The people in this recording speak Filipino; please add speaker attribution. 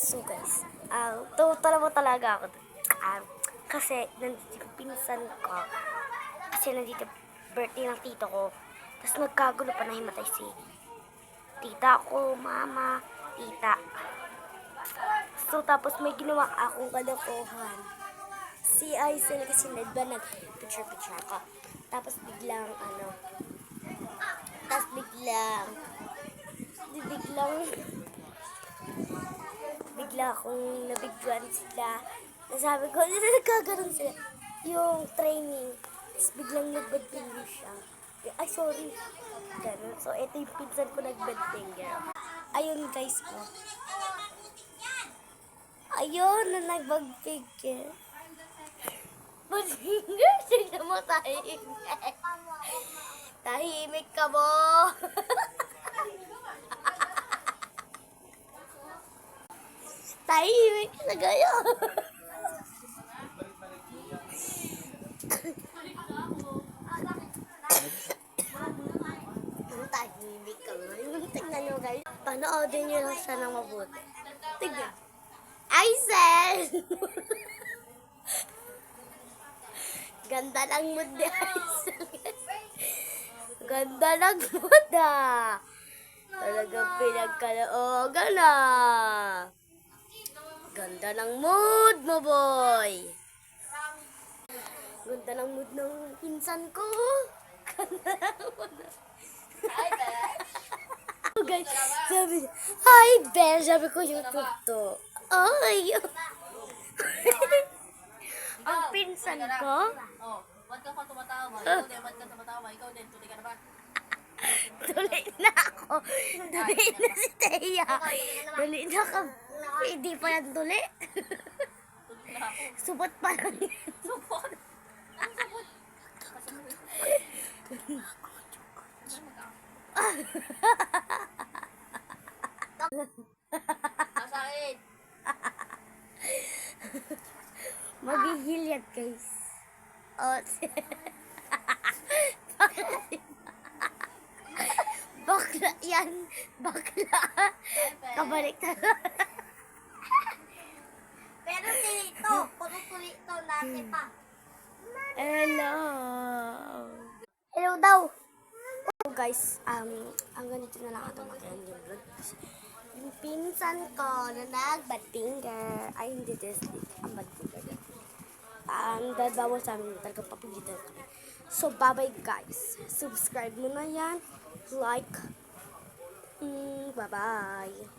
Speaker 1: So guys, tutuwa mo talaga ako. Kasi nandito yung pinsan ko. Kasi nandito birthday ng tito ko. Tapos nagkagulo pa, nahimatay si tita ko, mama, tita. So tapos may ginawa akong kalokohan. Si Aisel kasi ba nag-picture ako. Tapos biglang bigla akong nabigyan sila. Nasabi ko, nagkagaroon sila yung training. Tapos biglang nag-bad finger siya. Ay, sorry. Ganun. So, ito yung pinsan ko nag-bad finger. Ayun, guys, ko. Ayun, na nag-bad finger. Bad finger? Sino mo tahimik? Tahimik ka mo. Tahimik na gaya. Tahimik ka mo. Tingnan nyo guys. Panoodin nyo lang siya ng mabuti. Tignan. Aisel! Ganda ng mood ni Aisel. Ganda ng mood Talagang pinagkaloogan Ganda ng mood mo, boy. Ganda ng mood ng pinsan ko. Ganda ng mood. Hi, Besh. Oh, guys, sabi niya, hi, Besh. Sabi ko, YouTube to. Ay. Ang pinsan ko.
Speaker 2: Oh, ba't ka pa tumatawa? Ikaw din, ba't ka tumatawa? Ikaw din, tuloy ka na ba?
Speaker 1: Tuloy na ako. Tuloy na si Teya. Tuloy na ka. Hindi pa yan tuloy.
Speaker 2: Tuloy na ako.
Speaker 1: Subot pa lang yan.
Speaker 2: Supot! Ang supot! Masakit!
Speaker 1: Magigil yan, guys. Oh, bakla yan. Bakla. Kabalik na.
Speaker 3: Pero tinito, puro-purito natin pa.
Speaker 1: Hello. Hello daw. So guys, hanggang dito na lang ito mag-end yung vlog. Yung pinsan ko na nag-bad finger. Ay, hindi this. Ang bad finger. Dahil bawal sa amin talaga papigitan kami. So, bye-bye guys. Subscribe mo na yan. Like. Bye-bye.